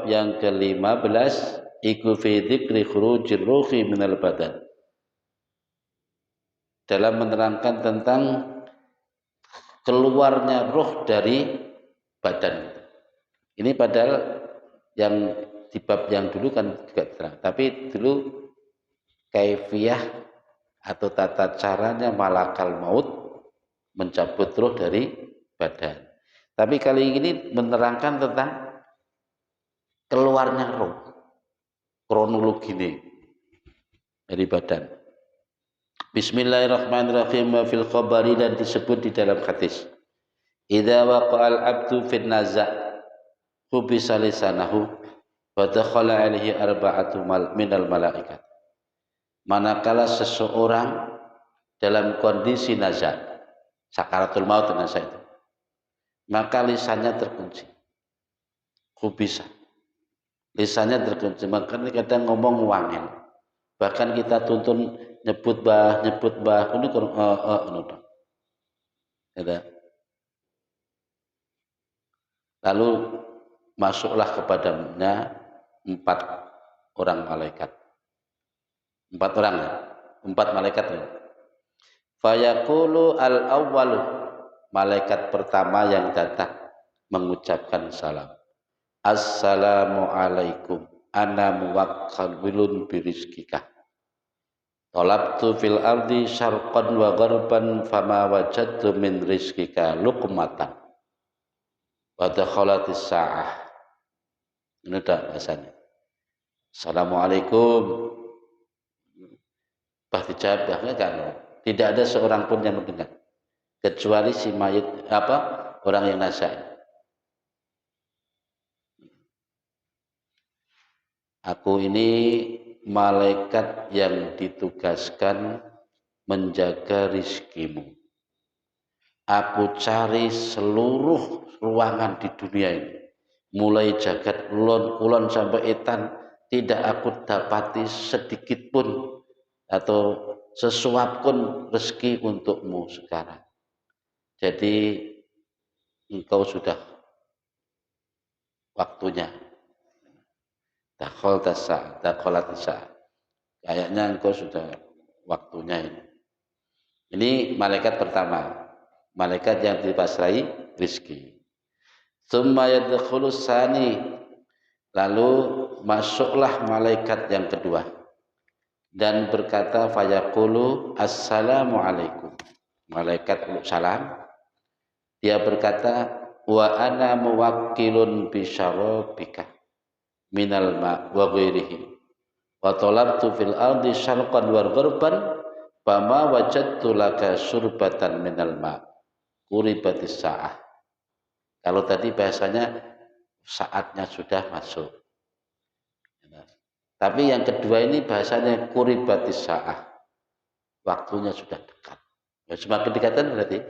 bab yang ke-15 iku fi dzikri khurujir ruhi minal badan. Dalam menerangkan tentang keluarnya roh dari badan. Ini padahal yang di bab yang dulu kan juga terang. Tapi dulu kaifiyah atau tata caranya malakal maut mencabut roh dari badan. Tapi kali ini menerangkan tentang keluarnya roh, kronologi ini dari badan. Bismillahirrahmanirrahim. Wa fil khabari, dan disebut di dalam hadis, idza waqa'al abdu fin naza' hubisa lisanahu wa dakhala alaihi arba'atu minal malaikat. Manakala seseorang dalam kondisi naza', sakaratul maut naza' itu, maka lisannya terkunci. Hubisa, lisannya terkunci. Makanya kadang ngomong wangil. Bahkan kita tuntun nyebut bah ini lalu masuklah kepadanya 4 orang malaikat. 4 orang ya? 4 malaikat ya. Fayaqulu al-awwalu, malaikat pertama yang datang mengucapkan salam. Assalamualaikum, ana muwakkilun birizkika. Talabtu fil ardi syarqan wa gharban fama wajadtu min rizkika luqmatan. Wa dakhalatis sa'ah. Ini dah bahasanya. Assalamualaikum. Bah dijawab kan? Tidak ada seorang pun yang mendengar kecuali si mayit orang yang naza'. Aku ini malaikat yang ditugaskan menjaga rizkimu. Aku cari seluruh ruangan di dunia ini, mulai jagat kulon sampai etan, tidak aku dapati sedikit pun atau sesuap pun rezeki untukmu sekarang. Jadi engkau sudah waktunya. Dakhalatisa. Kayaknya engkau sudah waktunya ini. Ini malaikat pertama, malaikat yang dipasrai rizki. Tsumma yadkhulus tsani, lalu masuklah malaikat yang kedua dan berkata fayaqulu assalamualaikum. Malaikat salam, dia berkata wa ana muwakkilun bi syarabika minal ma wa ghairihi wa talabtu fil ardi syarqan wa gharban fama wajadtu laka surbatan minal ma quribatis sa'ah. Kalau tadi bahasanya saatnya sudah masuk, tapi yang kedua ini bahasanya quribatis sa'ah, waktunya sudah dekat. Semakin dekatan berarti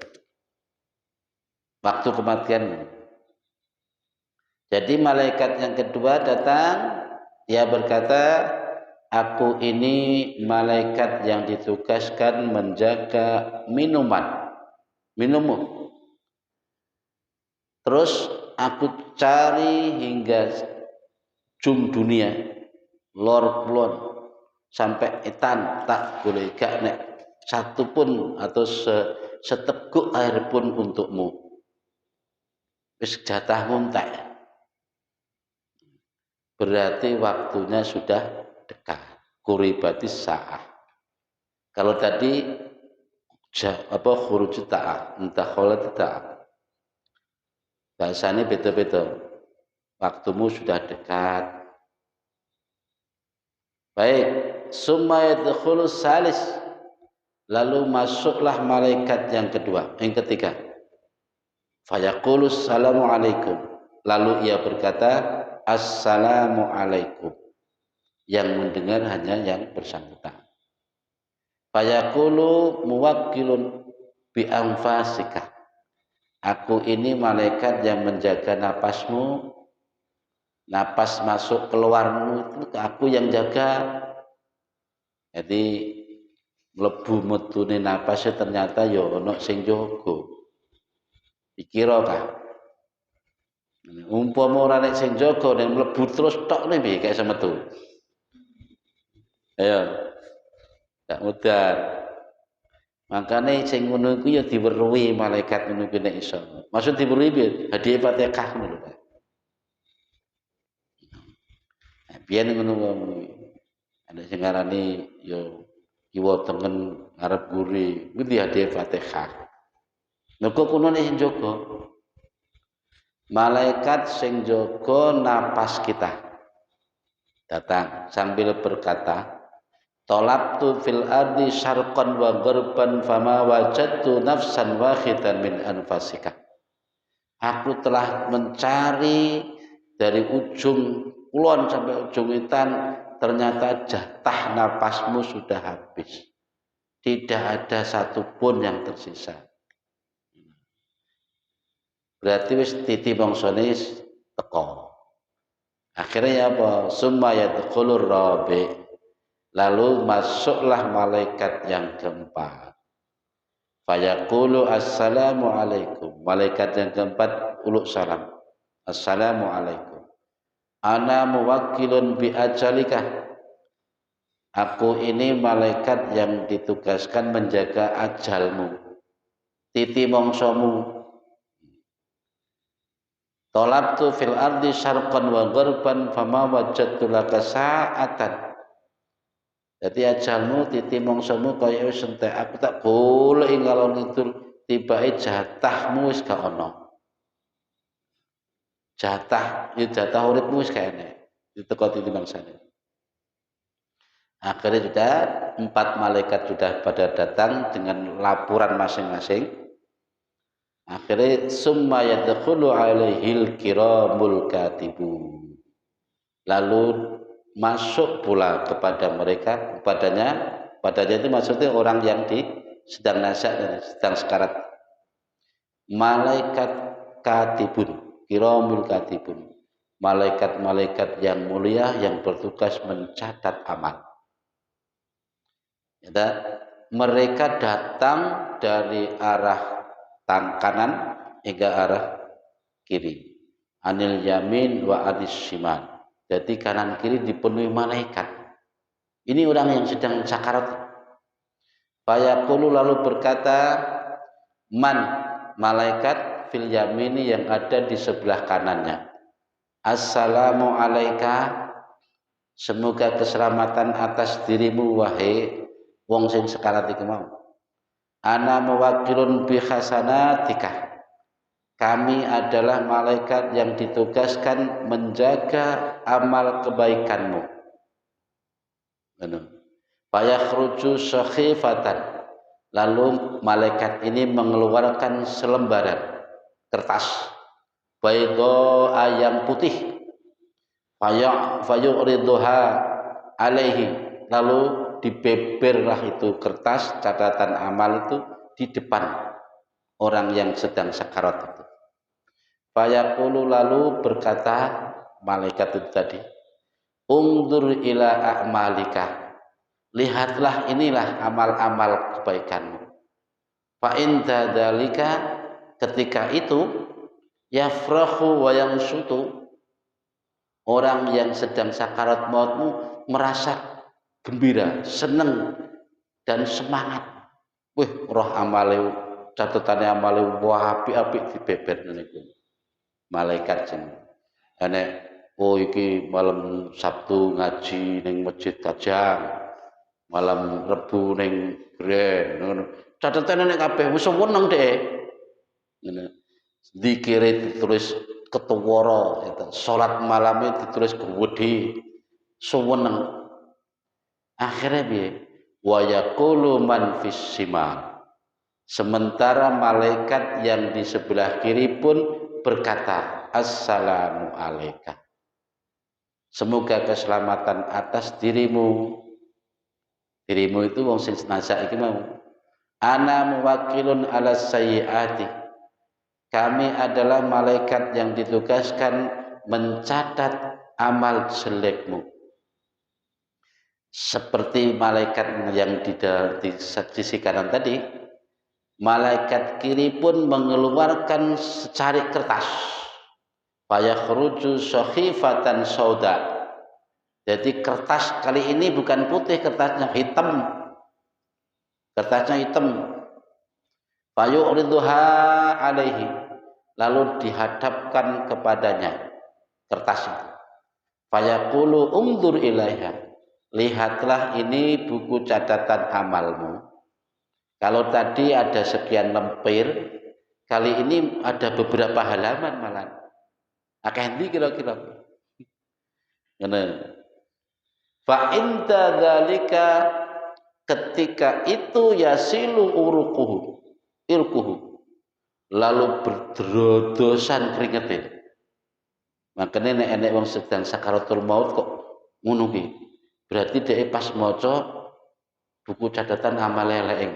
waktu kematian. Jadi malaikat yang kedua datang, dia berkata, aku ini malaikat yang ditugaskan menjaga minummu. Terus aku cari hingga jum dunia, lor plon sampai etan, tak boleh gak nek satu pun atau seteguk air pun untukmu. Wis jatahmu entek. Berarti waktunya sudah dekat. Quribatis sa'ah. Kalau tadi khuruj ta'ah, entah kholat ta'ah. Bahasanya beda-beda. Waktumu sudah dekat. Baik, summa yadkhulus salis. Lalu masuklah malaikat yang kedua, yang ketiga. Fayaqulus assalamualaikum. Lalu ia berkata assalamualaikum. Yang mendengar hanya yang bersangkutan. Fayaqulu muwakkilun bi anfasika. Aku ini malaikat yang menjaga napasmu. Napas masuk keluarmu itu aku yang jaga. Jadi mlebu metune napasnya ternyata ya ana sing jaga. Dikira kah? Umpama ora nek sing jaga nek mlebu terus tok ne piye gak iso metu. Ayo, gak mudar. Makane sing ngono iku ya diweruhi malaikat ngono kuwi nek iso. Maksud diweruhi piye? Hadiah Fatihah ngono lho. Biyen ngono kuwi. Ada sing ngarani yo kiwa tengen arep guri, kuwi hadiah Fatihah. Mergo kuno nek sing jaga malaikat sing jaga napas kita datang sambil berkata, "Talabtu fil ardi syarqan wa gharban fama wajadtu nafsan wahidan min anfasika." Aku telah mencari dari ujung kulon sampai ujung wetan, ternyata jatah napasmu sudah habis. Tidak ada satupun yang tersisa. Berarti wis titi bangsane teko. Akhirnya apa? Summa yadkhulur rabi. Lalu masuklah malaikat yang keempat. Fayaqulu assalamu alaikum. Malaikat yang keempat uluk salam. Assalamu alaikum. Ana muwakkilun bi ajalika. Aku ini malaikat yang ditugaskan menjaga ajalmu. Titi mongsomu. Talabtu fil ardi syarqan wa gharban fama wajadtu laka sa'atan. Jadi ajalmu titi mongsomu kaya wis entek, aku tak golek ngalor ngidul tibake jatahmu wis gak ana. Jatah uripmu wis gak enek. Diteko titi mangsane. Akhirnya sudah 4 malaikat sudah pada datang dengan laporan masing-masing. Akhirnya summa yadkhulu alaihil kiramul katibun. Lalu masuk pula kepada mereka, padanya itu maksudnya orang yang sedang nasak dan sedang sekarat. Malaikat katibun, kiramul katibun. Malaikat-malaikat yang mulia yang bertugas mencatat amal. Ya, mereka datang dari arah kanan hingga arah kiri. Anil yamin wa adis shimal. Jadi kanan kiri dipenuhi malaikat. Ini orang yang sedang sakarat. Fayaqulu lalu berkata, man malaikat fil yamini yang ada di sebelah kanannya. Assalamu alaika. Semoga keselamatan atas dirimu wahai wong sing sekarat iki mau. Ana muwakkilun bi hasanatika. Kami adalah malaikat yang ditugaskan menjaga amal kebaikanmu. Fayakhruju sakhifatan. Lalu malaikat ini mengeluarkan selembaran kertas bayda yang putih. Fayu'riduha alaihi. Lalu dibeberlah itu kertas catatan amal itu di depan orang yang sedang sakarat itu. Fayaqulu lalu berkata malaikat itu tadi, "Ungdur ila a'malika." Lihatlah inilah amal-amal kebaikanmu. Fa in dzalika ketika itu yafrahu wa yansutu. Orang yang sedang sakarat mautmu merasa gembira, senang dan semangat. Wih, roh amale catatane amale apik-apik dibeber niku. Malaikat sing enek iki malam Sabtu ngaji ning Masjid Kajang, malam Rebu ning Gren ngono. Catetane nek kabeh wis seneng dhek. Ngono. Dikire ditulis ketuwara gitu. Salat malamnya ditulis gewedhe. Seneng. Akhirnya piye? Wa yaqulu man fis simal. Sementara malaikat yang di sebelah kiri pun berkata, assalamu alaika. Semoga keselamatan atas dirimu. Dirimu itu wong sing nasak iki mau. Ana muwakkilun ala sayyiati. Kami adalah malaikat yang ditugaskan mencatat amal jelekmu. Seperti malaikat yang di sisi kanan tadi, malaikat kiri pun mengeluarkan secarik kertas. fayakhruju sakhifatan sauda. Jadi kertas kali ini bukan putih, kertasnya hitam. Kertasnya hitam. Fayu'riduha alaihi. Lalu dihadapkan kepadanya kertas itu. Fayaqulu unzur ilaiha. Lihatlah ini buku catatan amalmu. Kalau tadi ada sekian lemper, kali ini ada beberapa halaman malah. Akeh ndi kira-kira. Ngene. Fa inta dzalika, ketika itu yasilu uruquhu irquhu, lalu berdrodosan keringetin. Makanya nek enek wong sedang sakaratul maut kok ngono ki, berarti dhek pas maca buku catatan amal elek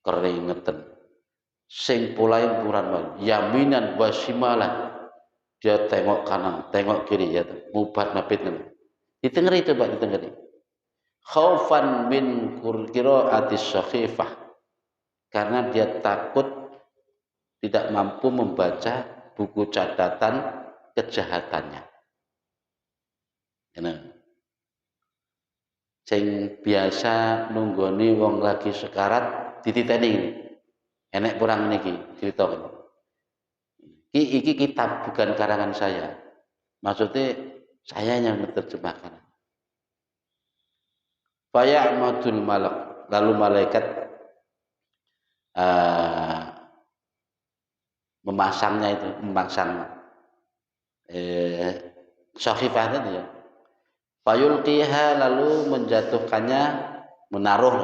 keringetan. Sing pulai puran yaminan wa shimalan, dia tengok kanan tengok kiri, ya mubat mabit ngono. Ditengeri coba, ditengeri. Khaufan min qira'atis sakhifah, karena dia takut tidak mampu membaca buku catatan kejahatannya. Sing biasa nunggoni wong lagi sekarat dititeni ini. Enek kurang niki cerita. Iki kitab bukan karangan saya. Maksudnya saya yang menerjemahkan. Faya'madul malak, lalu malaikat memasangnya itu, memasang sakhifah tadi ya. Fayulqiha, lalu menjatuhkannya, menaruh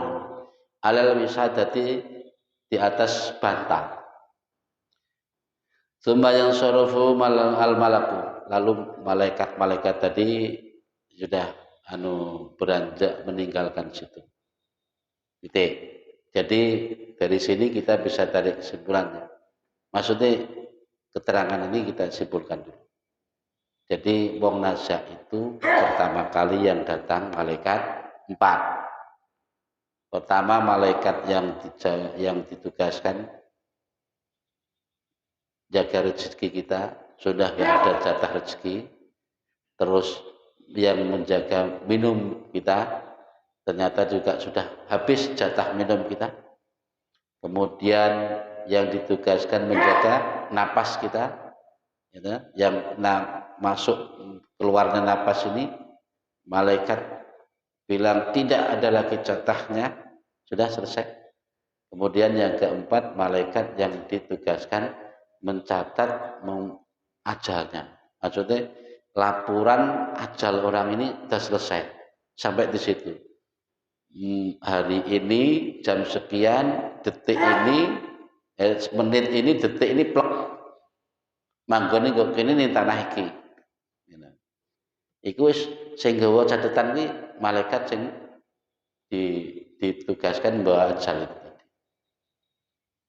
alal wisadati, di atas bantal. Tsumma yansarafu al malaku, lalu malaikat tadi sudah beranjak meninggalkan situ. Titik. Jadi dari sini kita bisa tarik kesimpulannya. Maksudnya keterangan ini kita simpulkan dulu. Jadi wong nazak itu pertama kali yang datang malaikat 4. Pertama malaikat yang ditugaskan jaga rezeki kita, sudah tidak ada jatah rezeki. Terus yang menjaga minum kita, ternyata juga sudah habis jatah minum kita. Kemudian yang ditugaskan menjaga napas kita, yang masuk keluarnya napas ini, malaikat bilang tidak ada lagi jatahnya, sudah selesai. Kemudian yang keempat, malaikat yang ditugaskan mencatat ajalnya. Maksudnya laporan ajal orang ini sudah selesai sampai di situ. Hari ini jam sekian, detik ini, menit ini, detik ini plek. Manggone kok kene ning tanah iki. Iku wis sing gawa catatan iki malaikat sing ditugaskan bawa ajal itu tadi.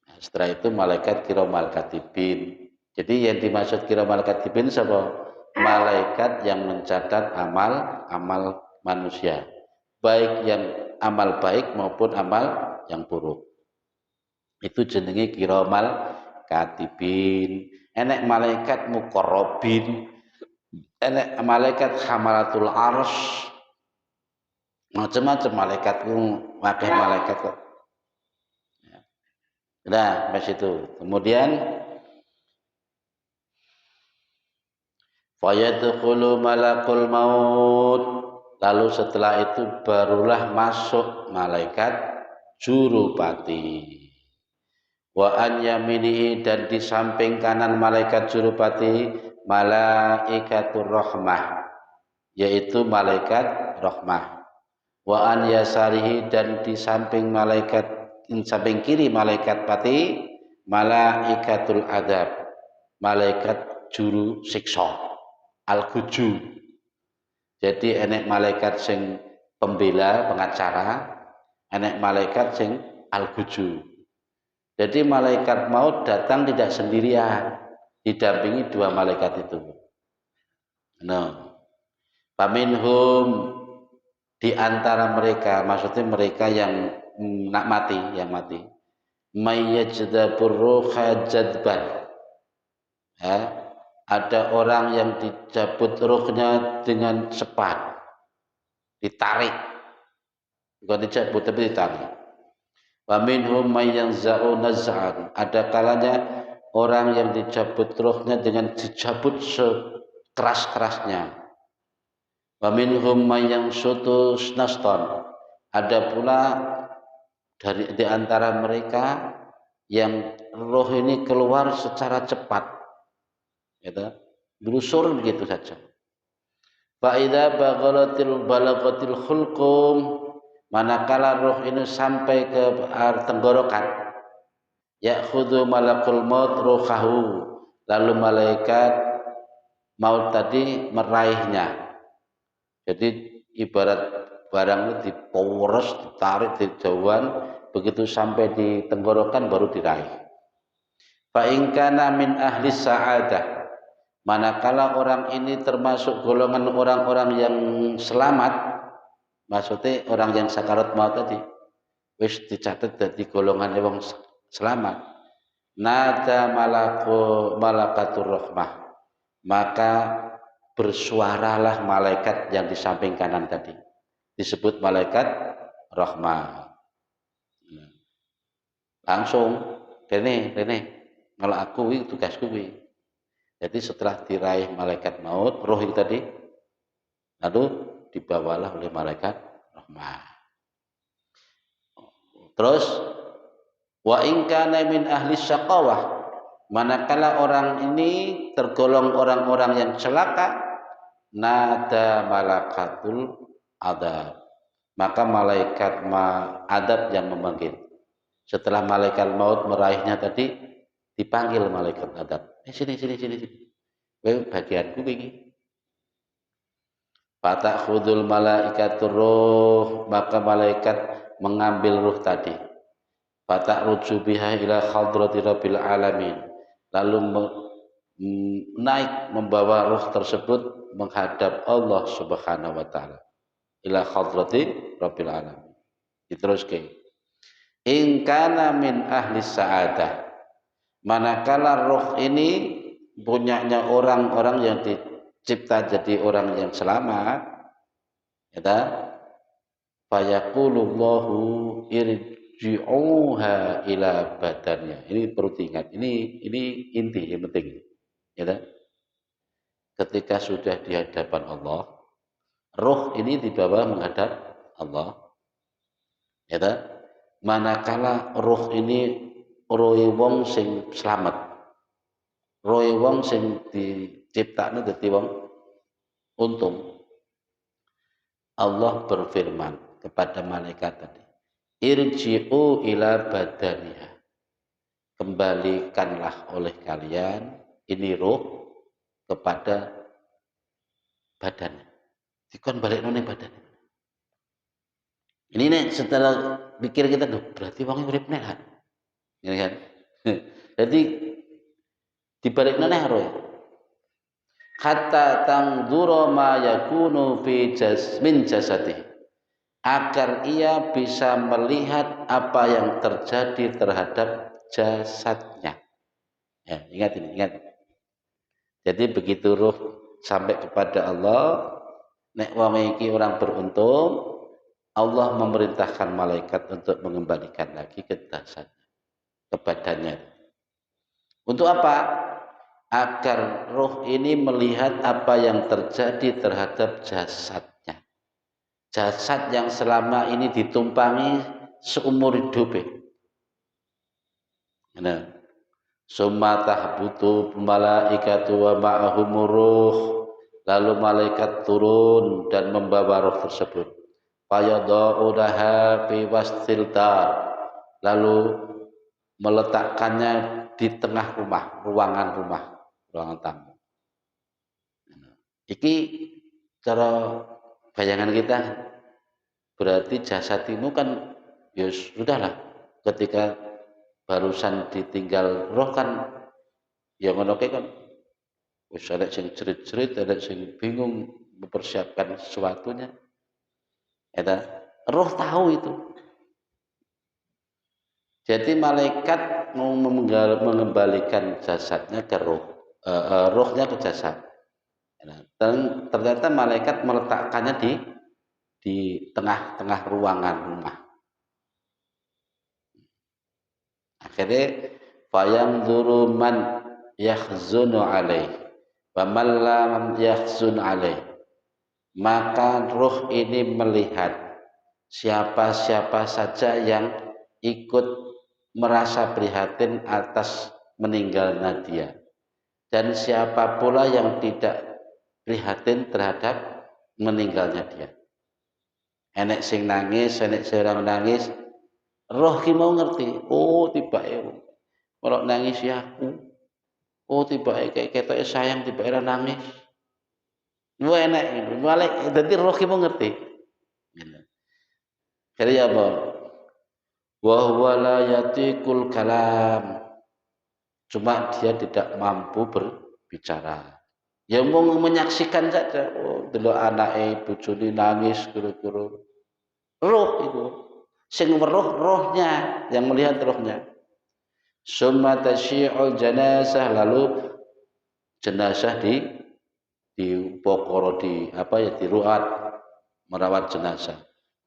Nah, setelah itu malaikat kiramal katibin. Jadi yang dimaksud kiramal katibin siapa? Malaikat yang mencatat amal manusia, baik yang amal baik maupun amal yang buruk. Itu jenenge kiramal katibin. Enek malaikat muqarrabin, enek malaikat hamalatul arsy, macam-macam malaikat, wakil malaikat kok. Nah, pas itu. Kemudian fayadkhulu malakul maut, lalu setelah itu barulah masuk malaikat jurupati. Wa an yaminihi, dan di samping kanan malaikat jurupati malaikatur rahmah, yaitu malaikat rahmah. Wa an yasarihi, dan di samping samping kiri malaikat pati malaikatul adab, malaikat juru siksa, al-guju. Jadi enek malaikat sing pembela, pengacara, enek malaikat sing al-guju. Jadi malaikat maut datang tidak sendirian, didampingi 2 malaikat itu. Faminhum, di antara mereka, maksudnya mereka yang nak mati, mayyajdzabur ruha jadban. ada orang yang dicabut ruhnya dengan cepat, ditarik, bukan dicabut tapi ditarik. Wa minhum may yanza'u naz'an, ada kalanya orang yang dicabut ruhnya dengan dicabut sekeras-kerasnya. Wa minhum may yanshutu nastan, ada pula di antara mereka yang roh ini keluar secara cepat, gitu, berusur begitu saja. Fa idza balagatil khulqum, manakala roh ini sampai ke tenggorokan, ya'khudhu malakul maut ruhahu, lalu malaikat maut tadi meraihnya. Jadi ibarat barang itu diporos, ditarik di jauhan, begitu sampai di tenggorokan baru diraih. Fa in kana min ahli sa'adah, manakala orang ini termasuk golongan orang-orang yang selamat, maksudnya orang yang sakarat maut tadi, wis dicatat dari golongan yang selamat, nada malakatur rahmah, maka bersuaralah malaikat yang di samping kanan tadi, disebut malaikat rahmah. Langsung rene kalau aku tugasku wi. Jadi setelah diraih malaikat maut, roh itu tadi, lalu dibawalah oleh malaikat rahmah. Terus wa in kana min ahli syaqawah, manakala orang ini tergolong orang-orang yang celaka, nada malakatul adab, maka malaikat adab yang memanggil. Setelah malaikat maut meraihnya tadi, dipanggil malaikat adab. Sini. Bagianku begini. Fatakhudul malaikatur ruh, maka malaikat mengambil ruh tadi. Fata'ruju biha ila hadrati rabbil alamin, lalu naik membawa ruh tersebut menghadap Allah Subhanahu wa taala. Ila hadrati rabbil alamin. Diteruskan. In kana min ahli sa'adah, manakala roh ini punyanya orang-orang yang dicipta jadi orang yang selamat, ya, fayaqulullahu irji'uha ila badannya. Ini perlu diingat, ini inti yang penting, ya. Ketika sudah di hadapan Allah, roh ini dibawa menghadap Allah, ya. Manakala roh ini roh wong sing selamat, roh wong sing diciptakne dadi wong untung, Allah berfirman kepada malaikat tadi, irji'u ila badaniha, kembalikanlah oleh kalian ini roh kepada badannya. Dikon balik nang badan. Ini nih setelah pikir kita tuh berarti wong urip nek kan. Ya kan? Jadi dibalik neh roh. Hatta tangdura ma yakunu fi jasmin jasadi, agar ia bisa melihat apa yang terjadi terhadap jasadnya. Ya, ingat ini, ingat. Jadi begitu ruh sampai kepada Allah, nek wong iki orang beruntung, Allah memerintahkan malaikat untuk mengembalikan lagi ke jasadnya, ke badannya. Untuk apa? Agar roh ini melihat apa yang terjadi terhadap jasadnya. Jasad yang selama ini ditumpangi seumur hidupnya. Nah, summa tahbutu malaikatu wa ma'ahumur ruh, lalu malaikat turun dan membawa roh tersebut. Fayadaudaha fi wastil dar, lalu meletakkannya di tengah rumah, ruangan tamu. Iki cara bayangan kita, berarti jasad ini kan ya sudahlah, ketika barusan ditinggal roh kan ya ngono kan wis ada sing cerit-cerit, ada sing bingung mempersiapkan sesuatunya. Ya, roh tahu itu. Jadi malaikat mau mengembalikan jasadnya ke roh. rohnya ke jasad. Nah, dan ternyata malaikat meletakkannya di tengah-tengah ruangan rumah. Akhirnya fayanzuru man yahzunu alaih wa man lam yahzun alaih. Maka roh ini melihat siapa-siapa saja yang ikut merasa prihatin atas meninggalnya dia, dan siapa pula yang tidak prihatin terhadap meninggalnya dia. Enek sing nangis, enek serang nangis, roh ki mau ngerti, oh tibake kalau nangis ya aku, oh tibake kayak ketoke sayang tibake ra nangis. Lu enek, balik dadi roh ki mau ngerti. Jadi apa? Wa huwa la yatiqul kalam. Cuma dia tidak mampu berbicara. Ya mau menyaksikan saja. Oh, delok anake bojone nangis guru-guru. Roh itu. Sing weruh rohnya, yang melihat rohnya. Summa tasyi'ul janazah, lalu jenazah dipokoro diruat, merawat jenazah.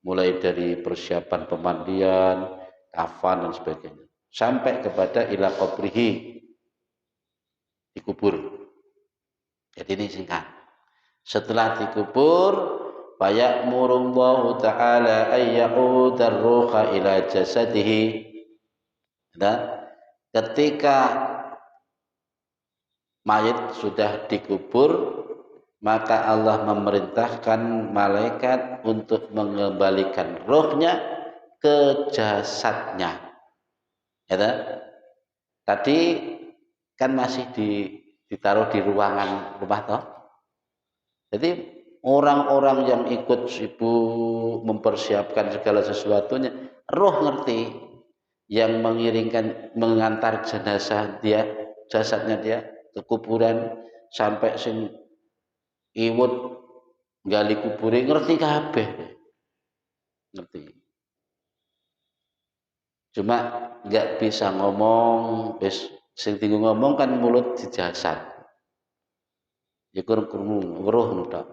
Mulai dari persiapan pemandian, kafan dan sebagainya, sampai kepada ila qabrihi, dikubur. Jadi ini singkat. Setelah dikubur, fayamurullahu ta'ala ayya'udar ruha ila jasadihi. Nah, ketika mayit sudah dikubur, maka Allah memerintahkan malaikat untuk mengembalikan rohnya ke jasadnya. Ya, tadi kan masih ditaruh di ruangan rumah toh. Jadi orang-orang yang ikut sibuk mempersiapkan segala sesuatunya, roh ngerti, yang mengantar jasadnya dia ke kuburan, sampai sing iwut gali kubure ngerti kabeh. Ngerti. Cuma nggak bisa ngomong, wis sing tinggal ngomong kan mulut di jasad. Ya krungu weruh tok.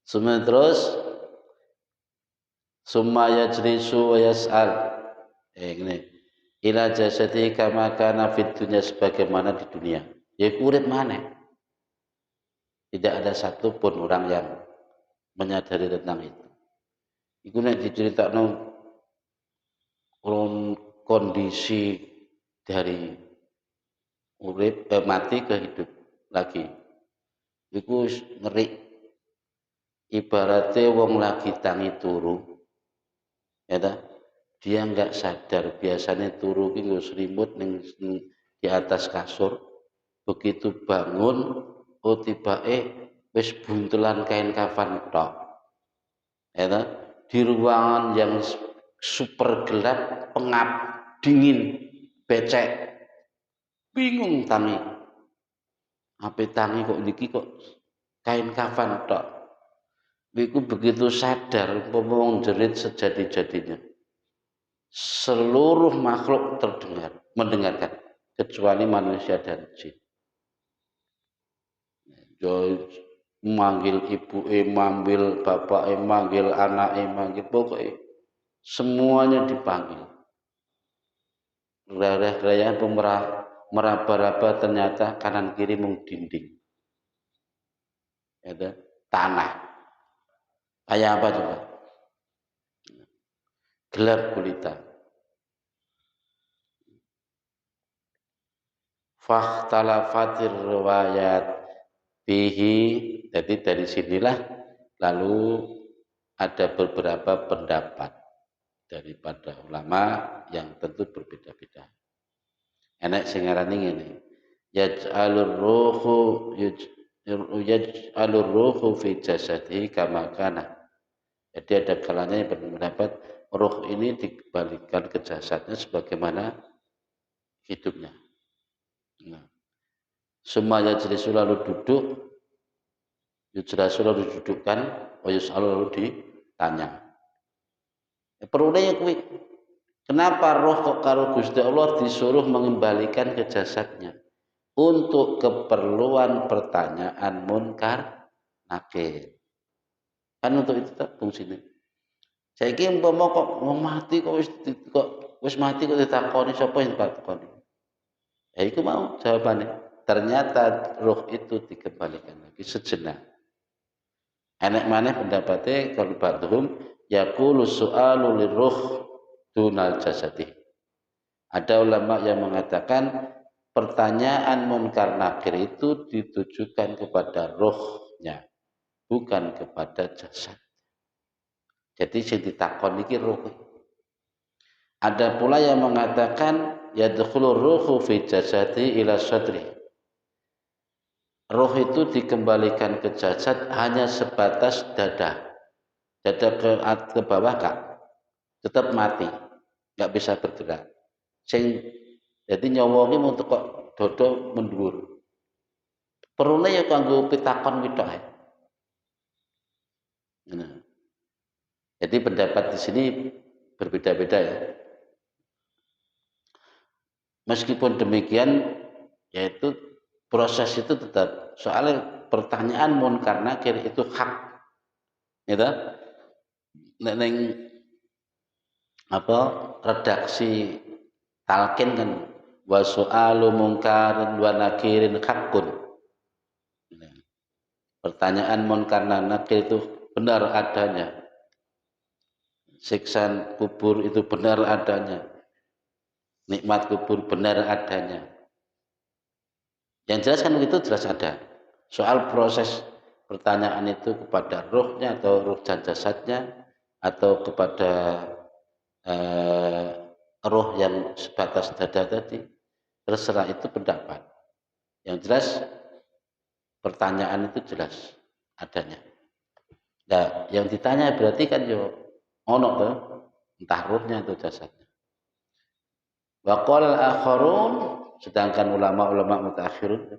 Terus summa yajlisu wa yas'al. Ini ila jasadi kama kana fid dunya, sebagaimana di dunia. Ya urip maneh. Tidak ada satupun orang yang menyadari tentang itu. Iku nek diceritakno kondisi dari urip mati ke hidup lagi. Iku ngeri. Ibaratnya wong lagi tangi turu, ya ta? Dia nggak sadar, biasanya turu ki nggo selimut di atas kasur. Begitu bangun, oh tibake wis buntelan kain kafan tok. Ya ta? Di ruangan yang super gelap, pengap, dingin, becek. Bingung tangi. Apa tangi kok niki kok kain kafan tok. Iku begitu sadar wong jerit sejadi-jadinya. Seluruh makhluk mendengarkan, kecuali manusia dan jin. Manggil ibu manggil bapak manggil anak manggil, pokoknya semuanya dipanggil. Raya-raya meraba-raba, ternyata kanan kiri mung dinding. Ada tanah. Kayak apa coba? Gelap gulita. Fakhtalafatir riwayat bihi. Jadi dari sinilah lalu ada beberapa pendapat daripada ulama yang tentu berbeda-beda. Enak sing ngarani ngene. Yaj'alur ruhu fi jasadihi kama kana. Jadi ada kalanya yang berpendapat roh ini dikembalikan ke jasadnya sebagaimana hidupnya. Nah, semuanya jenis lalu duduk, yujlasu lalu didudukkan, wayus'alu lalu ditanya. Perlunya kuwi Kenapa roh kok karo Gusti Allah disuruh mengembalikan ke jasadnya? Untuk keperluan pertanyaan munkar nakir. Kan untuk itu tak fungsinya. Saiki umpama kok wong mati kok wis mati kok ditakoni sapa yang ditakoni. Ya iku mau jawabannya. Ternyata roh itu dikembalikan lagi sejenak. Enek maneh pendapatnya kalau ba'dhum yaqulu su'alu liruh dunal jasadi. Ada ulama yang mengatakan pertanyaan munkar nakir itu ditujukan kepada rohnya, bukan kepada jasad. Jadi sing ditakon iki roh. Ada pula yang mengatakan yadkhulur ruhu fi jasadi ila sadri. Roh itu dikembalikan ke jasad hanya sebatas dada. Dada ke bawah kak, tetap mati, nggak bisa bergerak. Sing jadi nyawa iki mung kok dodo mendhuwur. Perune ya kanggo pitakon witok ae. Nah, jadi pendapat di sini berbeda-beda ya. Meskipun demikian, yaitu proses itu tetap soalnya pertanyaan munkar nakir itu hak, gitu. Neng apa redaksi talqin kan wa su'alu munkarin wa nakirin haqqun. Pertanyaan munkar nakir itu benar adanya. Siksa kubur itu benar adanya. Nikmat kubur benar adanya. Yang jelas kan itu jelas ada. Soal proses pertanyaan itu kepada rohnya atau roh dan jasadnya atau kepada roh yang sebatas dada tadi, terserah itu pendapat. Yang jelas pertanyaan itu jelas adanya. Nah, yang ditanya berarti kan yo ono tuh, entah rohnya atau jasadnya. Wa qala al-akharun, sedangkan ulama-ulama mutaakhirun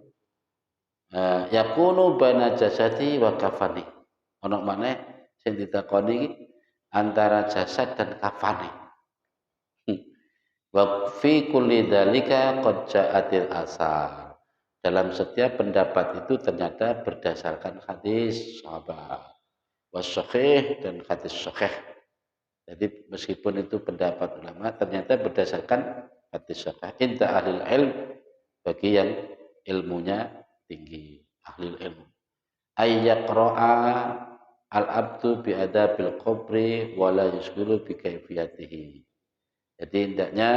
yakunu baina jasadi wa kafani. Ono maneh sing ditakoni antara jasad dan kafani. Wa fi kulli dzalika qad ja'atil asar. Dalam setiap pendapat itu ternyata berdasarkan hadis sahabat was-sahih dan hadis sahih. Jadi meskipun itu pendapat ulama ternyata berdasarkan hadis sahih. Inta ahlil ilm, bagi yang ilmunya tinggi, ahli ilmu. Ayyaqra'a al-abdu bi adabil qabri wa la yusbilu bi kaifiyatihi. Jadi hendaknya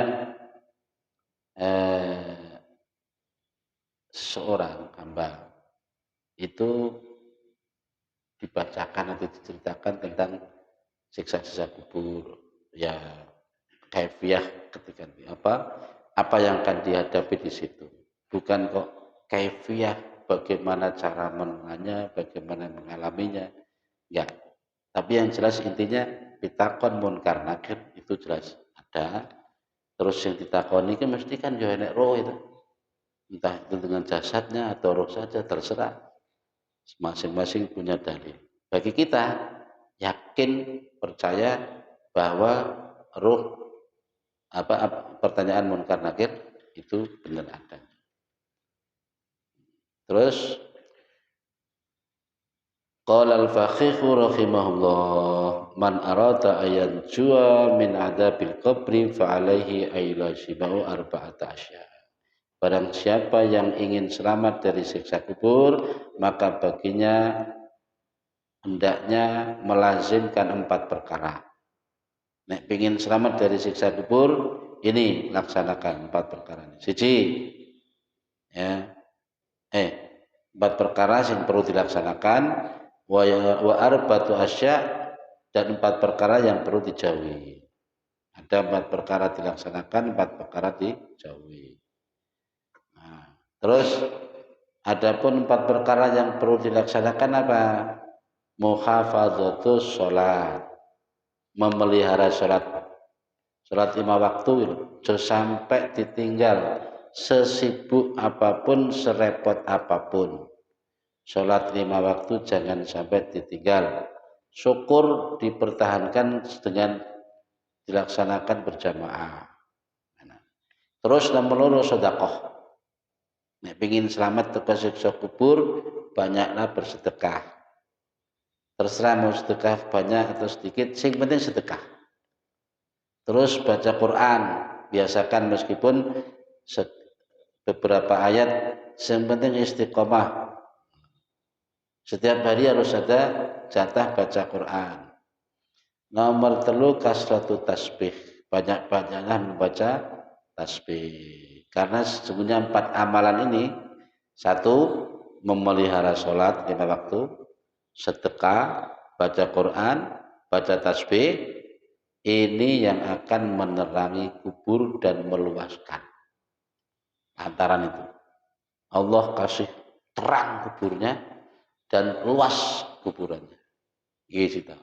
seorang hamba itu dibacakan atau diceritakan tentang siksa-siksa kubur, ya kaifiyah ketika apa yang akan dihadapi di situ. Bukan kok kaifiyah bagaimana cara menanya, bagaimana mengalaminya, enggak. Tapi yang jelas intinya pitakon munkar nakir itu jelas ada. Terus yang ditakoni itu mesti kan yo enek roh itu. Entah itu dengan jasadnya atau roh saja terserah. Masing-masing punya dalil. Bagi kita yakin percaya bahwa roh pertanyaan munkar nakir itu benar ada. Terus qala al-faqih rahimahullah man arada ayan jua min adabil qabri fa alaihi ayla shibau arba'ata asya. Barang siapa yang ingin selamat dari siksa kubur, maka baginya hendaknya melazimkan 4 perkara. Nek ingin selamat dari siksa kubur, ini laksanakan 4 perkara. Siji, ya, 4 perkara yang perlu dilaksanakan, wa arba'atu asya, dan 4 perkara yang perlu dijauhi. Ada 4 perkara dilaksanakan, 4 perkara dijauhi. Terus adapun 4 perkara yang perlu dilaksanakan apa? Muhafadzatus sholat, memelihara sholat 5 waktu, sampai ditinggal sesibuk apapun, serepot apapun. Sholat 5 waktu jangan sampai ditinggal. Syukur dipertahankan dengan dilaksanakan berjamaah. Terus nomor loro sedekah. Nek pengin selamat teko siksa kubur, banyaklah bersedekah. Terserah mau sedekah banyak atau sedikit, sing penting sedekah. Terus baca Quran, biasakan meskipun beberapa ayat, yang penting istiqomah. Setiap hari harus ada jatah baca Quran. Nomor 3 kasratu tasbih, banyak-banyaklah membaca tasbih. Karena sesungguhnya 4 amalan ini, 1 memelihara sholat 5 waktu, sedekah, baca Quran, baca tasbih, ini yang akan menerangi kubur dan meluaskan. Antaran itu Allah kasih terang kuburnya dan luas kuburannya. Gitu.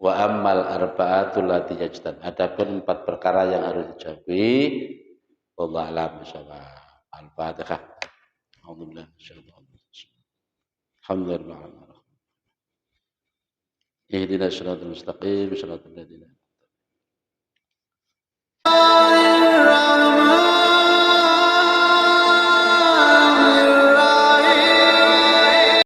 Wa ammal arba'atul lati yajtan. Adapun 4 perkara yang harus dijauhi, wallahu a'lam bishawab. Al-Fatihah. Alhamdulillah. Alhamdulillah. Ihdinas siratal mustaqim, siratal ladzina